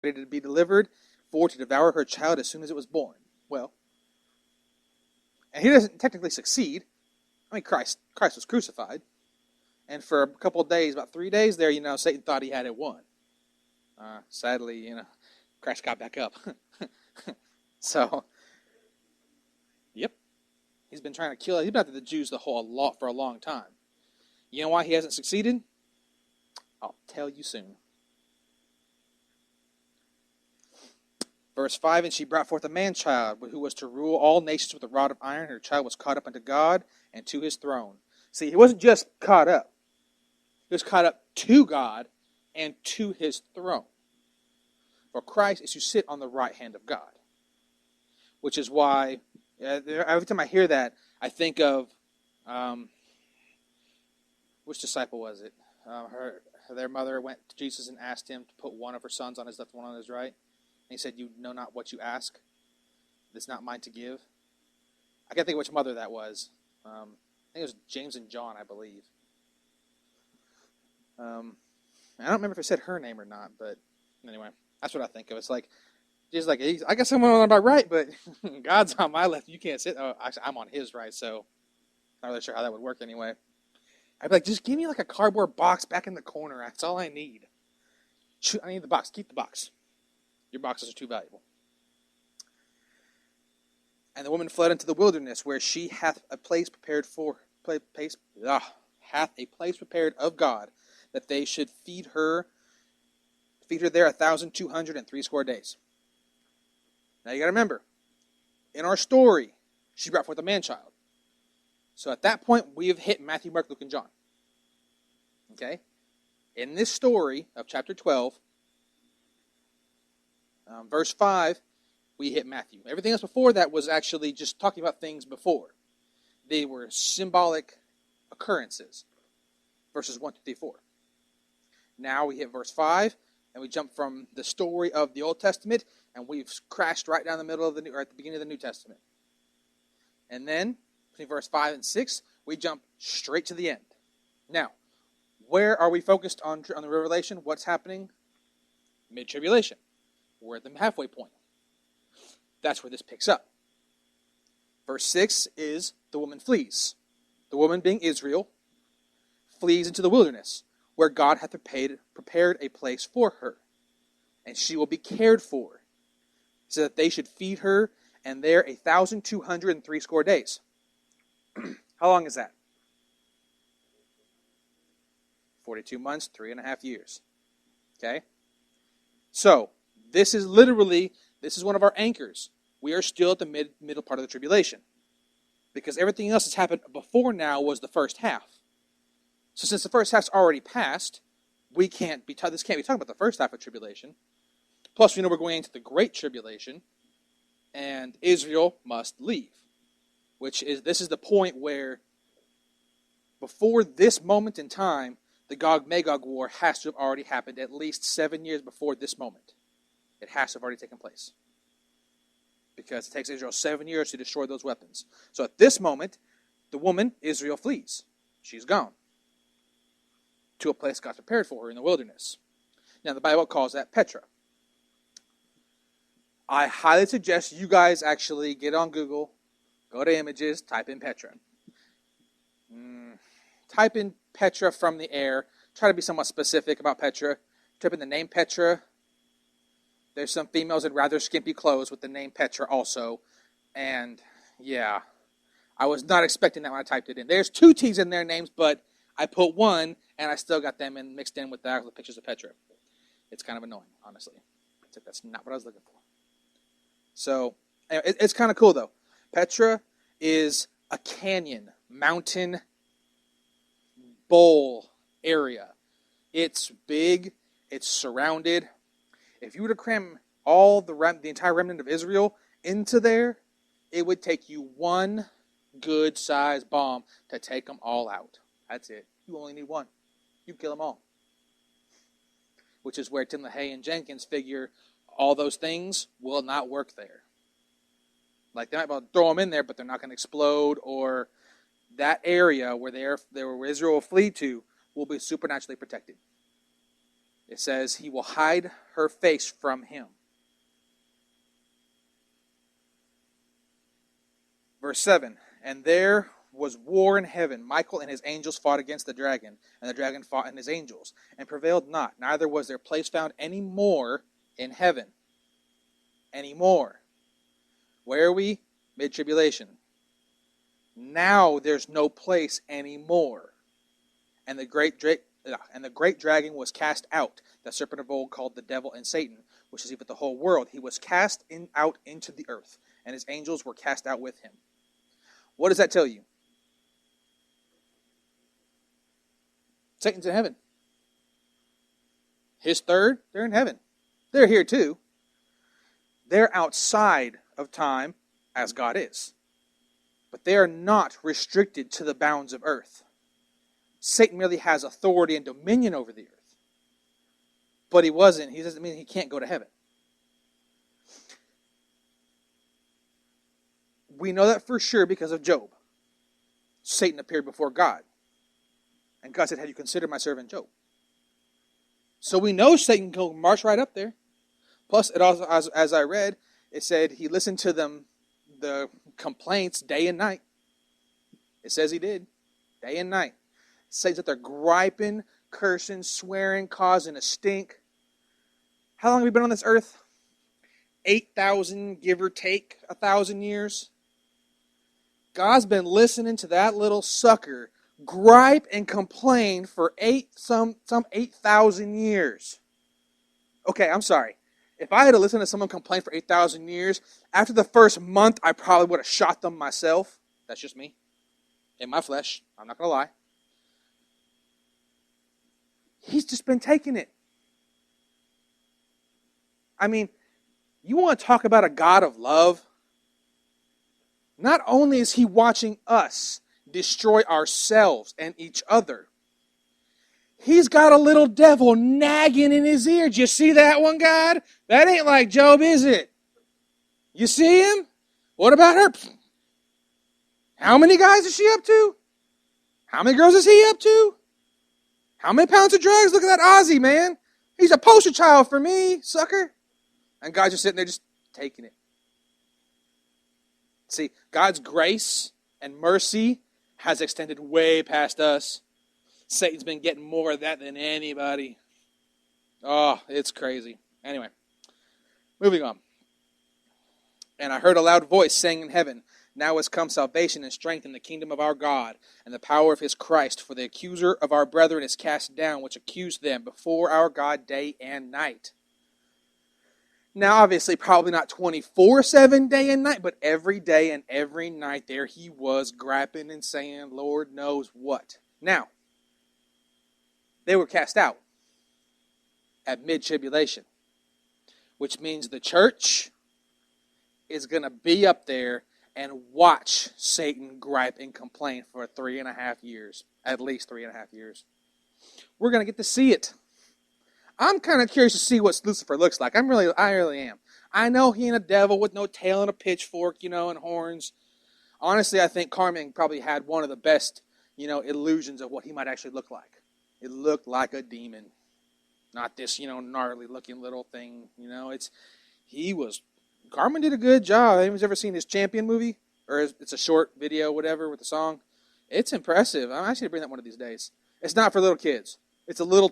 ready to be delivered, for to devour her child as soon as it was born. Well, and he doesn't technically succeed. I mean, Christ was crucified. And for a couple of days, about 3 days there, Satan thought he had it won. Sadly, Christ got back up. So, yep. He's been trying to kill it. He's been after the Jews for a long time. You know why he hasn't succeeded? I'll tell you soon. Verse 5, and she brought forth a man-child, who was to rule all nations with a rod of iron. Her child was caught up unto God and to his throne. See, he wasn't just caught up. He was caught up to God and to his throne. For Christ is to sit on the right hand of God. Which is why, every time I hear that, I think of, which disciple was it? Their mother went to Jesus and asked him to put one of her sons on his left, one on his right. And he said, you know not what you ask. It's not mine to give. I can't think of which mother that was. I think it was James and John, I believe. I don't remember if I said her name or not, but anyway, that's what I think of. It's like, Jesus, like, I guess I'm on my right, but God's on my left. You can't sit. Oh, actually, I'm on his right, so not really sure how that would work anyway. I'd be like, just give me like a cardboard box back in the corner. That's all I need. I need the box. Keep the box. Your boxes are too valuable. And the woman fled into the wilderness, where she hath a place prepared of God, that they should feed her there 1,260 days. Now you got to remember, in our story, she brought forth a man-child. So at that point, we have hit Matthew, Mark, Luke, and John. Okay? In this story of chapter 12, verse 5, we hit Matthew. Everything else before that was actually just talking about things before. They were symbolic occurrences. Verses 1 through 4. Now we hit verse 5, and we jump from the story of the Old Testament, and we've crashed right down the middle of or at the beginning of the New Testament. And then, between verse 5 and 6, we jump straight to the end. Now, where are we focused on the Revelation? What's happening? Mid-tribulation. We're at the halfway point. That's where this picks up. Verse 6 is the woman flees. The woman, being Israel, flees into the wilderness, where God hath prepared a place for her, and she will be cared for, so that they should feed her, and there 1,260 days. How long is that? 42 months, 3.5 years. Okay? So, this is one of our anchors. We are still at the middle part of the tribulation. Because everything else that's happened before now was the first half. So since the first half's already passed, this can't be talking about the first half of tribulation. Plus, we know we're going into the Great Tribulation, and Israel must leave. This is the point where, before this moment in time, the Gog-Magog war has to have already happened at least 7 years before this moment. It has to have already taken place. Because it takes Israel 7 years to destroy those weapons. So at this moment, the woman, Israel, flees. She's gone to a place God's prepared for her in the wilderness. Now, the Bible calls that Petra. I highly suggest you guys actually get on Google, go to images, type in Petra. Type in Petra from the air. Try to be somewhat specific about Petra. Type in the name Petra. There's some females in rather skimpy clothes with the name Petra also. And, yeah, I was not expecting that when I typed it in. There's 2 T's in their names, but I put one, and I still got them mixed in with the actual pictures of Petra. It's kind of annoying, honestly. It's like, that's not what I was looking for. So, anyway, it's kind of cool, though. Petra is a canyon, mountain, bowl area. It's big. It's surrounded. If you were to cram all the entire remnant of Israel into there, it would take you one good-sized bomb to take them all out. That's it. You only need one. You kill them all. Which is where Tim LaHaye and Jenkins figure all those things will not work there. Like, they might be able to throw them in there, but they're not going to explode, or that area where Israel will flee to will be supernaturally protected. It says, he will hide her face from him. Verse 7, and there was war in heaven. Michael and his angels fought against the dragon, and the dragon fought and his angels, and prevailed not. Neither was their place found any more in heaven. Any more. Where are we? Mid-tribulation. Now there's no place anymore. And the great dragon was cast out, the serpent of old called the devil and Satan, which is even the whole world. He was cast out into the earth, and his angels were cast out with him. What does that tell you? Satan's in heaven. His third, they're in heaven. They're here too. They're outside of time as God is. But they are not restricted to the bounds of earth. Satan merely has authority and dominion over the earth. But he doesn't mean he can't go to heaven. We know that for sure because of Job. Satan appeared before God. And God said, have you considered my servant Job? So we know Satan can march right up there. Plus, it also, as I read, it said he listened to the complaints day and night. It says he did. Day and night. It says that they're griping, cursing, swearing, causing a stink. How long have we been on this earth? 8,000, give or take, 1,000 years. God's been listening to that little sucker gripe and complain for some 8,000 years. Okay, I'm sorry. If I had to listen to someone complain for 8,000 years, after the first month, I probably would have shot them myself. That's just me. In my flesh. I'm not going to lie. He's just been taking it. I mean, you want to talk about a God of love? Not only is he watching us destroy ourselves and each other, he's got a little devil nagging in his ear. Did you see that one, God? That ain't like Job, is it? You see him? What about her? How many guys is she up to? How many girls is he up to? How many pounds of drugs? Look at that Ozzy, man. He's a poster child for me, sucker. And God's just sitting there just taking it. See, God's grace and mercy has extended way past us. Satan's been getting more of that than anybody. Oh, it's crazy. Anyway, moving on. And I heard a loud voice saying in heaven, now has come salvation and strength in the kingdom of our God and the power of his Christ, for the accuser of our brethren is cast down, which accused them before our God day and night. Now, obviously, probably not 24/7 day and night, but every day and every night there he was griping and saying, Lord knows what. Now, they were cast out at mid-tribulation, which means the church is going to be up there and watch Satan gripe and complain for 3.5 years, at least 3.5 years. We're going to get to see it. I'm kind of curious to see what Lucifer looks like. I really am. I know he ain't a devil with no tail and a pitchfork, and horns. Honestly, I think Carmen probably had one of the best, illusions of what he might actually look like. It looked like a demon. Not this, gnarly looking little thing. Carmen did a good job. Anyone's ever seen his Champion movie? Or it's a short video, whatever, with the song? It's impressive. I'm actually going to bring that one of these days. It's not for little kids. He did a little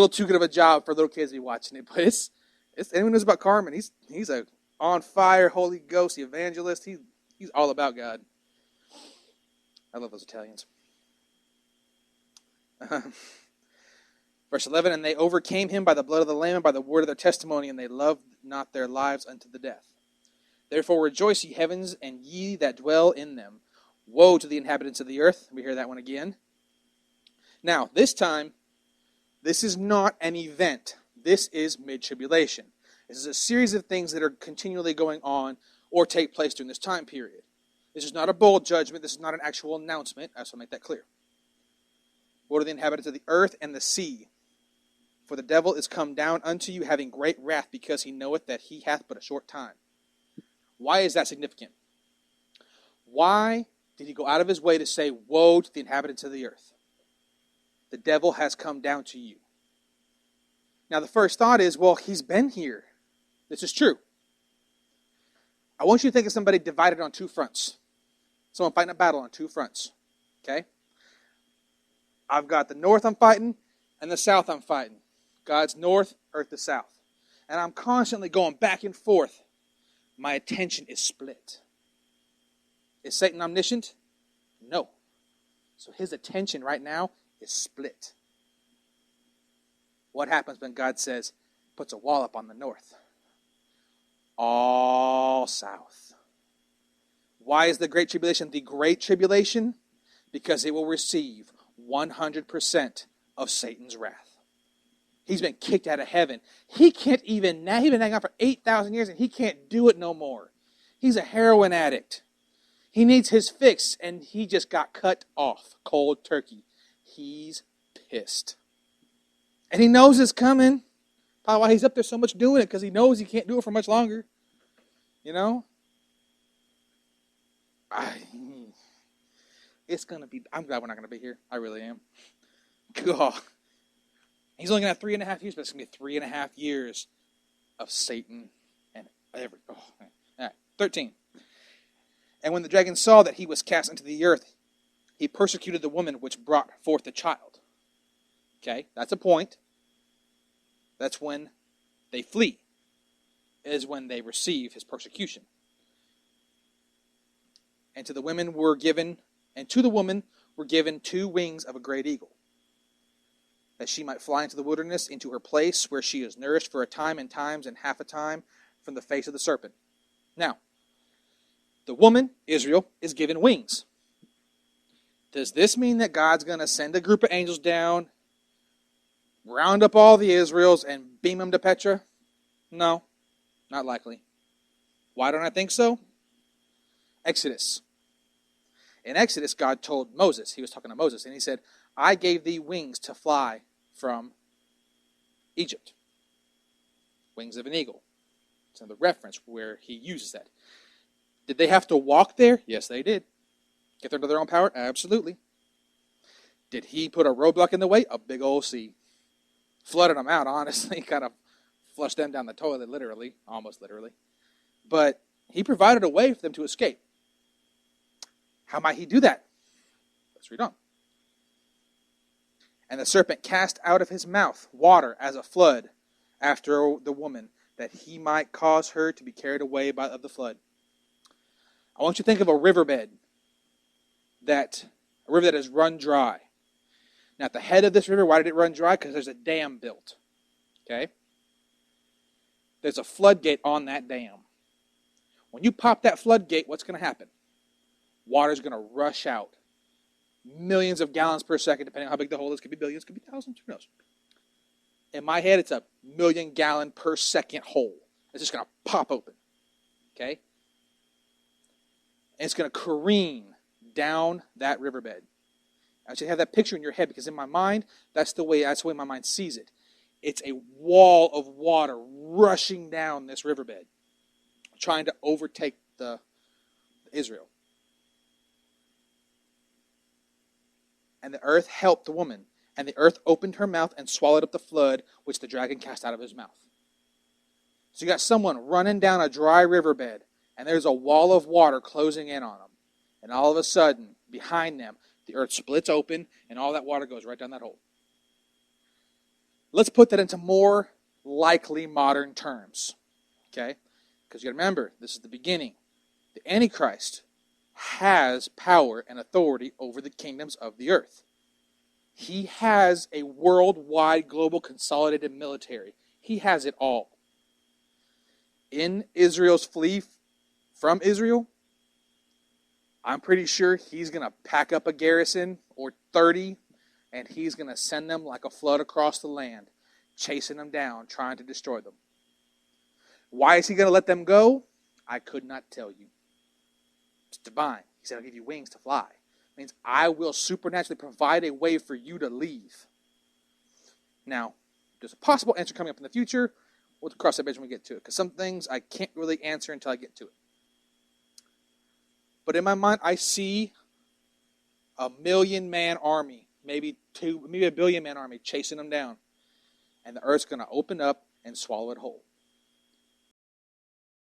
too good of a job for little kids to be watching it. But it's anyone knows about Carmen, he's a on fire Holy Ghost evangelist. He's all about God. I love those Italians. Verse 11, and they overcame him by the blood of the Lamb and by the word of their testimony, and they loved not their lives unto the death. Therefore rejoice, ye heavens, and ye that dwell in them. Woe to the inhabitants of the earth. We hear that one again. Now, this time, this is not an event. This is mid-tribulation. This is a series of things that are continually going on or take place during this time period. This is not a bold judgment. This is not an actual announcement. I just want to make that clear. Woe to the inhabitants of the earth and the sea. For the devil is come down unto you, having great wrath, because he knoweth that he hath but a short time. Why is that significant? Why did he go out of his way to say, woe to the inhabitants of the earth? The devil has come down to you. Now, the first thought is, well, he's been here. This is true. I want you to think of somebody divided on two fronts. Someone fighting a battle on two fronts. Okay? I've got the north I'm fighting and the south I'm fighting. God's north, earth is south. And I'm constantly going back and forth. My attention is split. Is Satan omniscient? No. So his attention right now is split. What happens when God says, puts a wall up on the north? All south. Why is the Great Tribulation the Great Tribulation? Because it will receive 100% of Satan's wrath. He's been kicked out of heaven. He can't even, now he's been hanging out for 8,000 years and he can't do it no more. He's a heroin addict. He needs his fix and he just got cut off cold turkey. He's pissed. And he knows it's coming. Probably why he's up there so much doing it, because he knows he can't do it for much longer. You know? It's going to be, I'm glad we're not going to be here. I really am. God. He's only going to have 3.5 years, but it's going to be 3.5 years of Satan and every. Oh, man. All right, 13. And when the dragon saw that he was cast into the earth, he persecuted the woman which brought forth the child. Okay, that's a point. That's when they flee, is when they receive his persecution. And to the women were given, and to the woman were given 2 wings of a great eagle, that she might fly into the wilderness, into her place where she is nourished for a time and times and half a time from the face of the serpent. Now, the woman, Israel, is given wings. Does this mean that God's going to send a group of angels down, round up all the Israels, and beam them to Petra? No, not likely. Why don't I think so? Exodus. In Exodus, God told Moses, he was talking to Moses, and he said, I gave thee wings to fly from Egypt. Wings of an eagle. It's another reference where he uses that. Did they have to walk there? Yes, they did. Get there to their own power? Absolutely. Did he put a roadblock in the way? A big old sea. Flooded them out, honestly. Kind of flushed them down the toilet, literally. Almost literally. But he provided a way for them to escape. How might he do that? Let's read on. And the serpent cast out of his mouth water as a flood after the woman, that he might cause her to be carried away of the flood. I want you to think of a riverbed, a river that has run dry. Now, at the head of this river, why did it run dry? Because there's a dam built. Okay? There's a floodgate on that dam. When you pop that floodgate, what's going to happen? Water's going to rush out. Millions of gallons per second, depending on how big the hole is. Could be billions, could be thousands, who knows? In my head, it's a 1,000,000 gallon per second hole. It's just going to pop open. Okay? And it's going to careen down that riverbed. I want you to have that picture in your head, because in my mind, that's the way my mind sees it. It's a wall of water rushing down this riverbed, trying to overtake the Israel. And the earth helped the woman, and the earth opened her mouth and swallowed up the flood which the dragon cast out of his mouth. So you got someone running down a dry riverbed, and there's a wall of water closing in on them. And all of a sudden, behind them, the earth splits open, and all that water goes right down that hole. Let's put that into more likely modern terms. Okay? Because you got to remember, this is the beginning. The Antichrist has power and authority over the kingdoms of the earth. He has a worldwide, global, consolidated military. He has it all. In Israel's flee from Israel, I'm pretty sure he's going to pack up a garrison or 30, and he's going to send them like a flood across the land, chasing them down, trying to destroy them. Why is he going to let them go? I could not tell you. It's divine. He said, I'll give you wings to fly. It means I will supernaturally provide a way for you to leave. Now, there's a possible answer coming up in the future. We'll cross that bridge when we get to it, because some things I can't really answer until I get to it. But in my mind, I see a 1,000,000-man army, maybe a 1 billion-man army chasing them down. and the earth's going to open up and swallow it whole.